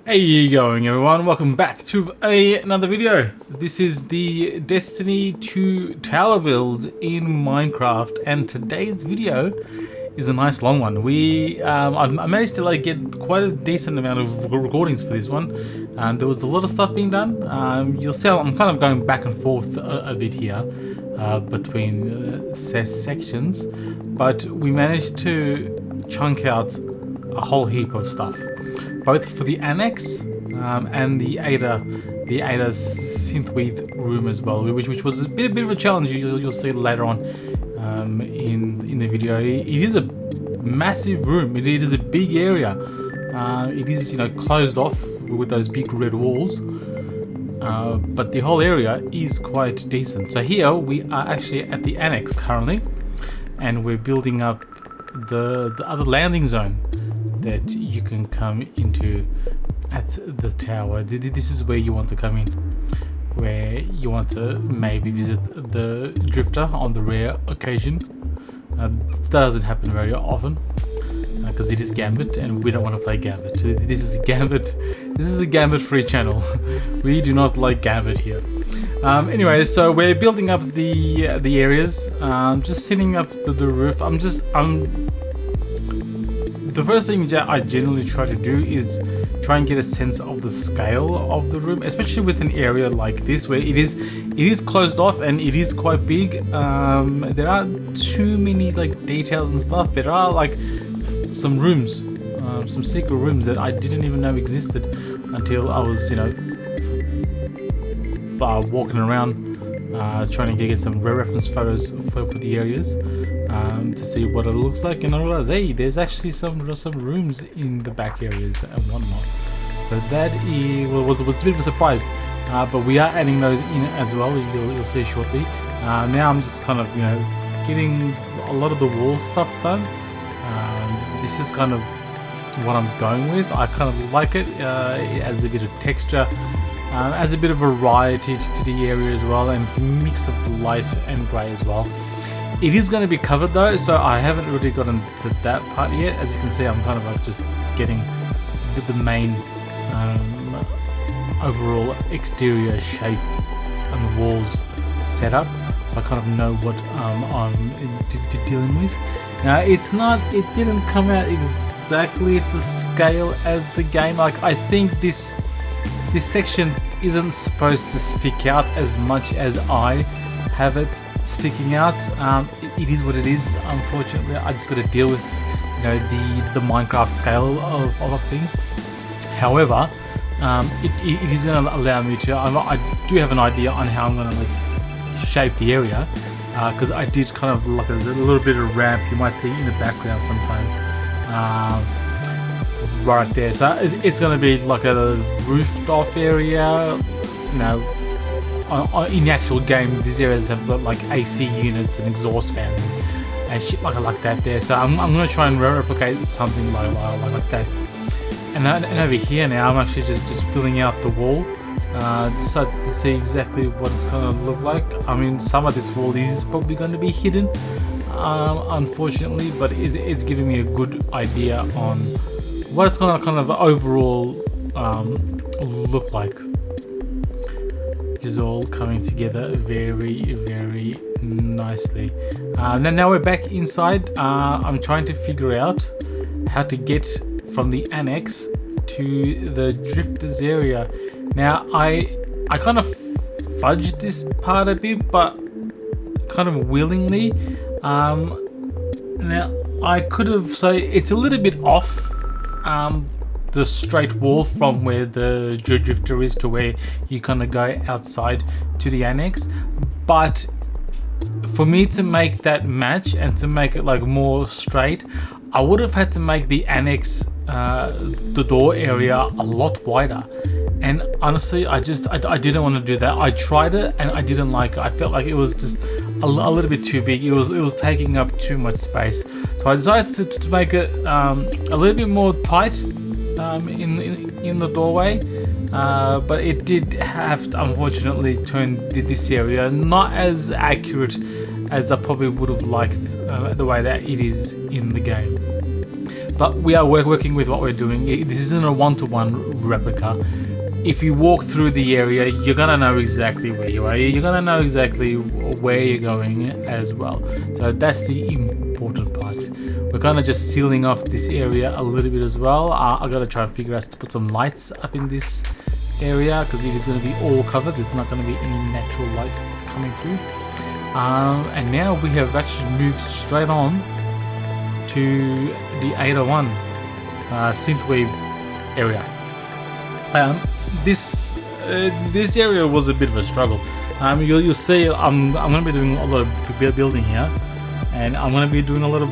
Hey, you going everyone? Welcome back to another video. This is the Destiny 2 tower build in Minecraft, and today's video is a nice long one. I managed to get quite a decent amount of recordings for this one. There was a lot of stuff being done. You'll see I'm kind of going back and forth a bit here between sections, but we managed to chunk out a whole heap of stuff, both for the Annex and the Ada synthwave room as well, which was a bit of a challenge. You'll see later on in the video. It is a massive room. It is a big area. It is closed off with those big red walls, but the whole area is quite decent. So here we are actually at the Annex currently, and we're building up the other landing zone that you can come into at the tower. This is where you want to come in, where you want to maybe visit the drifter on the rare occasion. It doesn't happen very often because it is Gambit and we don't want to play Gambit. This is a Gambit free channel. We do not like Gambit here. Anyway, so we're building up the areas, just setting up the roof. The first thing that I generally try to do is try and get a sense of the scale of the room, especially with an area like this where it is closed off and it is quite big. There aren't too many details and stuff. There are some rooms, some secret rooms that I didn't even know existed until I was walking around trying to get some reference photos for the areas. To see what it looks like, and I realized, hey, there's actually some rooms in the back areas and whatnot. So that was a bit of a surprise, but we are adding those in as well. You'll see shortly. Now I'm just kind of getting a lot of the wall stuff done. This is kind of what I'm going with. I kind of like it. It adds a bit of texture, adds a bit of variety to the area as well, and it's a mix of light and grey as well. It is going to be covered though, so I haven't really gotten to that part yet. As you can see, I'm kind of just getting the main overall exterior shape and the walls set up, so I kind of know what I'm dealing with. Now it didn't come out exactly to scale as the game. I think this section isn't supposed to stick out as much as I have it sticking out. It is what it is. Unfortunately, I just got to deal with the Minecraft scale of things. However, it is going to allow me to. I do have an idea on how I'm going to shape the area, because I did kind of a little bit of ramp. You might see in the background sometimes, right there. So it's going to be like a roofed off area. In the actual game, these areas have got AC units and exhaust fans and shit like that there. So I'm going to try and replicate something like that. And over here now, I'm actually just filling out the wall, just to see exactly what it's going to look like. I mean, some of this wall is probably going to be hidden, unfortunately, but it's giving me a good idea on what it's going to kind of overall look like. Is all coming together very, very nicely. Now we're back inside. I'm trying to figure out how to get from the Annex to the drifters area. Now I kind of fudged this part a bit, but kind of willingly. Now I could have, so it's a little bit off the straight wall from where the drifter is to where you kind of go outside to the Annex, but for me to make that match and to make it more straight, I would have had to make the Annex, the door area, a lot wider. And honestly, I didn't want to do that. I tried it and I didn't like it. I felt like it was just a little bit too big. It was taking up too much space. So I decided to make it a little bit more tight in the doorway, but it did have to unfortunately turn this area not as accurate as I probably would have liked, the way that it is in the game. but we are working with what we're doing. This isn't a one-to-one replica. If you walk through the area, you're gonna know exactly where you are. You're gonna know exactly where you're going as well. So that's the important part. We're kind of just sealing off this area a little bit as well. I gotta try and figure out to put some lights up in this area because it is going to be all covered. There's not going to be any natural light coming through. And now we have actually moved straight on to the 801 synthwave area. This area was a bit of a struggle. You'll see I'm going to be doing a lot of building here, and I'm going to be doing a lot of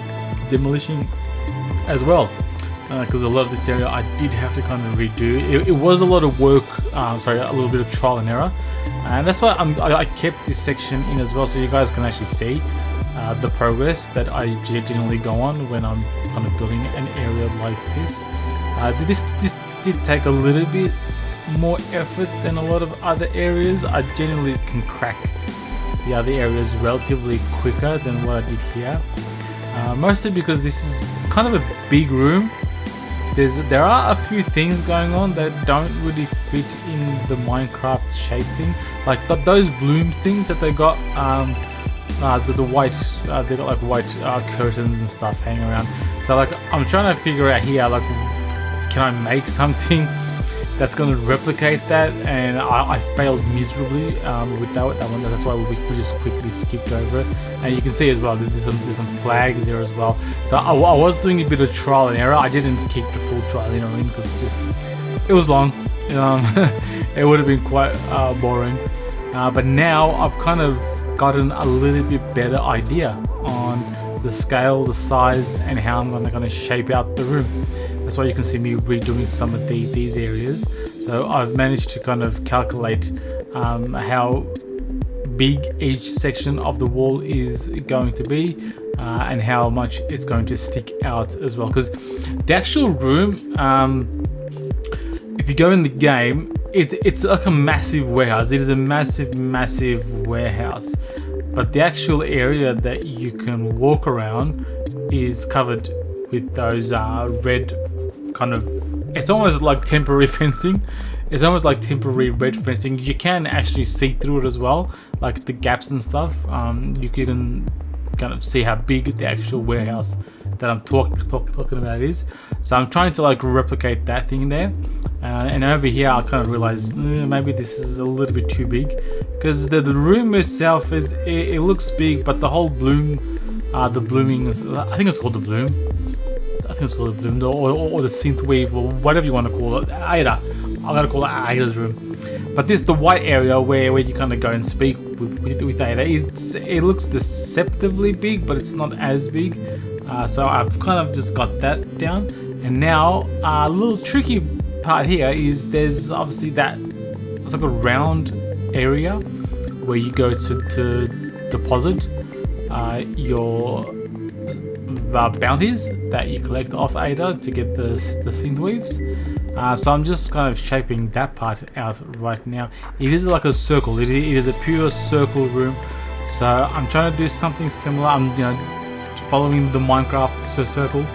demolition as well, because a lot of this area I did have to kind of redo. It was a lot of work, a little bit of trial and error, and that's why I kept this section in as well, so you guys can actually see the progress that I generally go on when I'm kind of building an area like this. This did take a little bit more effort than a lot of other areas. I generally can crack the other areas relatively quicker than what I did here, mostly because this is kind of a big room. There are a few things going on that don't really fit in the Minecraft shape thing, like those bloom things that they got. The white, they got like white curtains and stuff hanging around. So like I'm trying to figure out here, like, can I make something that's going to replicate that? And I failed miserably with that one. That's why we just quickly skipped over it. And you can see as well that there's some flags there as well. So I was doing a bit of trial and error. I didn't keep the full trial and error in because it was long. It would have been quite boring. But now I've kind of gotten a little bit better idea on the scale, the size, and how I'm going to shape out the room. That's why you can see me redoing some of these areas. So I've managed to kind of calculate how big each section of the wall is going to be, and how much it's going to stick out as well. Because the actual room, if you go in the game, it's like a massive warehouse. It is a massive warehouse, but the actual area that you can walk around is covered with those red kind of, it's almost like temporary fencing. It's almost like temporary red fencing. You can actually see through it as well, like the gaps and stuff. You can kind of see how big the actual warehouse that I'm talking about is. So I'm trying to like replicate that thing there. And over here I kind of realized maybe this is a little bit too big, because the room itself it looks big, but the whole bloom, the blooming, I think it's called the bloom. I think it's called the bloom, or the synthwave, or whatever you want to call it. Ada. I gotta call it Ada's room. But this, the white area where you kind of go and speak with Ada, it looks deceptively big, but it's not as big. So I've kind of just got that down. And now a little tricky part here is there's obviously that, it's like a round area where you go to deposit your bounties that you collect off Ada to get the synthwaves. So I'm just kind of shaping that part out right now. It is like a circle. It is a pure circle room. So I'm trying to do something similar. I'm following the Minecraft circle.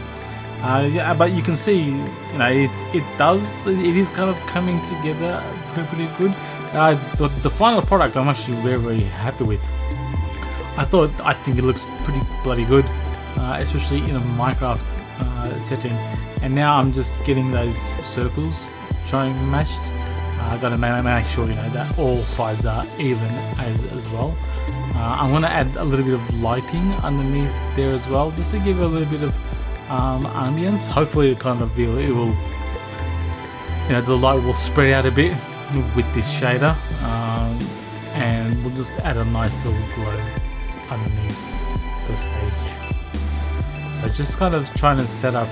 Yeah, but you can see, it is kind of coming together pretty good. The final product I'm actually very happy with. I think it looks pretty bloody good, especially in a Minecraft setting. And now I'm just getting those circles trying matched. I gotta make sure that all sides are even as well. I'm gonna add a little bit of lighting underneath there as well, just to give it a little bit of ambience. Hopefully it will, the light will spread out a bit with this shader, and we'll just add a nice little glow underneath the stage. So just kind of trying to set up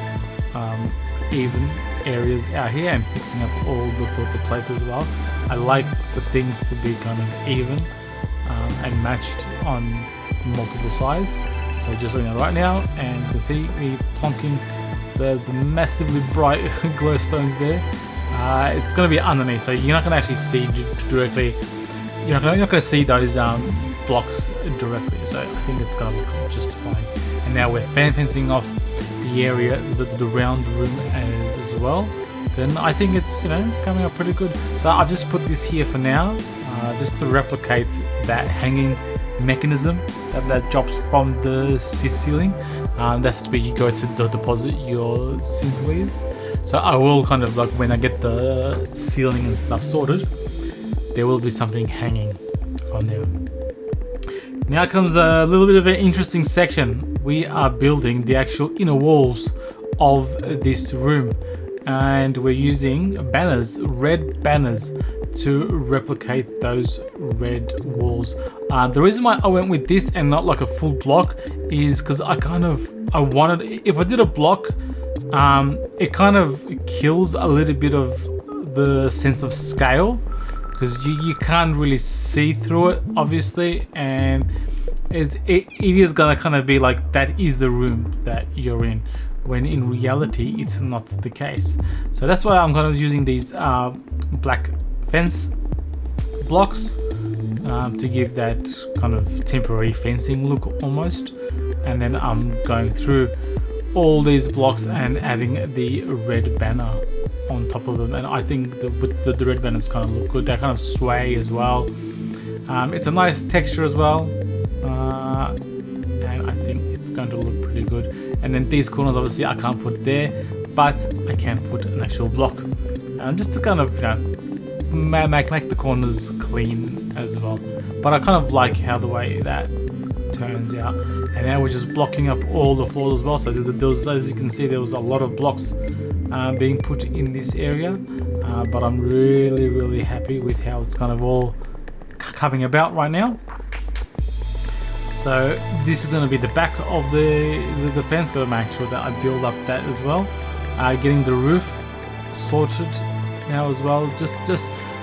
even areas out here and fixing up all the plates as well. I like for things to be kind of even and matched on multiple sides. So just looking at right now, and you can see me plonking the massively bright glowstones there. It's going to be underneath, so you're not going to actually see directly. You're not going to see those blocks directly. So I think it's going to look just fine. And now we're fencing off the area, the round room as well, then I think it's, you know, coming up pretty good. So I've just put this here for now, just to replicate that hanging mechanism that drops from the ceiling. That's where you go to deposit your synthwaves. So I will kind of, like, when I get the ceiling and stuff sorted, there will be something hanging from there. Now comes a little bit of an interesting section. We are building the actual inner walls of this room, and we're using banners, red banners, to replicate those red walls. The reason why I went with this and not like a full block is because I wanted, if I did a block, it kind of kills a little bit of the sense of scale, because you can't really see through it, obviously, and it is gonna kind of be like that is the room that you're in, when in reality it's not the case. So that's why I'm kind of using these black fence blocks to give that kind of temporary fencing look almost, and then I'm going through all these blocks and adding the red banner on top of them, and I think the red banners kind of look good. They kind of sway as well. It's a nice texture as well, and I think it's going to look pretty good. And then these corners, obviously I can't put there, but I can put an actual block, just to kind of, you know, make the corners clean as well. But I kind of like how the way that turns out. And now we're just blocking up all the floors as well. So there was, as you can see, there was a lot of blocks being put in this area, but I'm really happy with how it's kind of all coming about right now. So this is going to be the back of the fence. Got to make sure that I build up that as well. Getting the roof sorted now as well. Just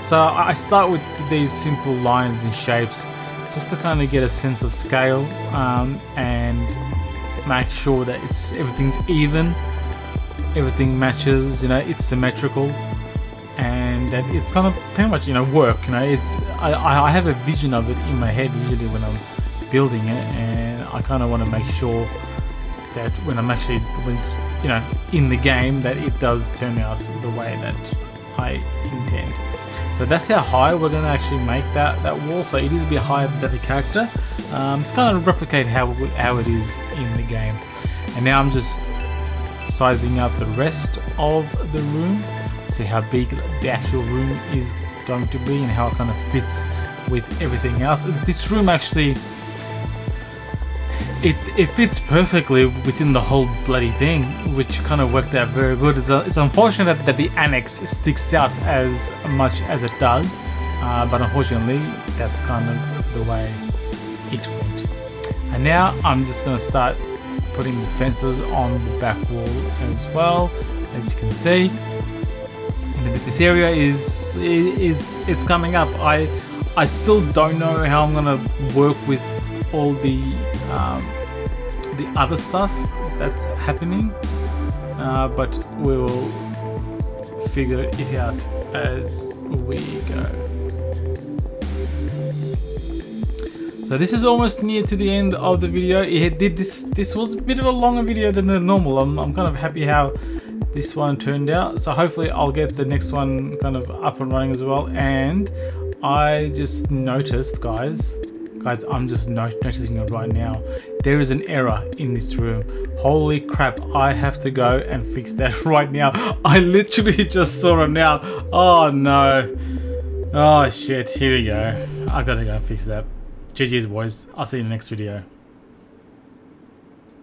so I start with these simple lines and shapes, just to kind of get a sense of scale, and make sure that everything's even, everything matches, you know, it's symmetrical, and that it's kind of pretty much, you know, work. You know, I have a vision of it in my head usually when I'm building it, and I kind of want to make sure that when it's, you know, in the game, that it does turn out the way that I intend. So that's how high we're going to actually make that wall. So it is a bit higher than the character, to kind of replicate how it is in the game. And now I'm just sizing out the rest of the room, see how big the actual room is going to be and how it kind of fits with everything else. This room actually, it fits perfectly within the whole bloody thing, which kind of worked out very good. It's unfortunate that the annex sticks out as much as it does, but unfortunately that's kind of the way it went. And now I'm just going to start putting the fences on the back wall as well, as you can see. And this area it's coming up. I still don't know how I'm going to work with all the other stuff that's happening, but we will figure it out as we go. So this is almost near to the end of the video. This was a bit of a longer video than the normal. I'm kind of happy how this one turned out. So hopefully I'll get the next one kind of up and running as well. And I just noticed, guys, I'm just noticing it right now. There is an error in this room. Holy crap, I have to go and fix that right now. I literally just saw it now. Oh no. Oh shit, here we go. I gotta go and fix that. GG's boys, I'll see you in the next video.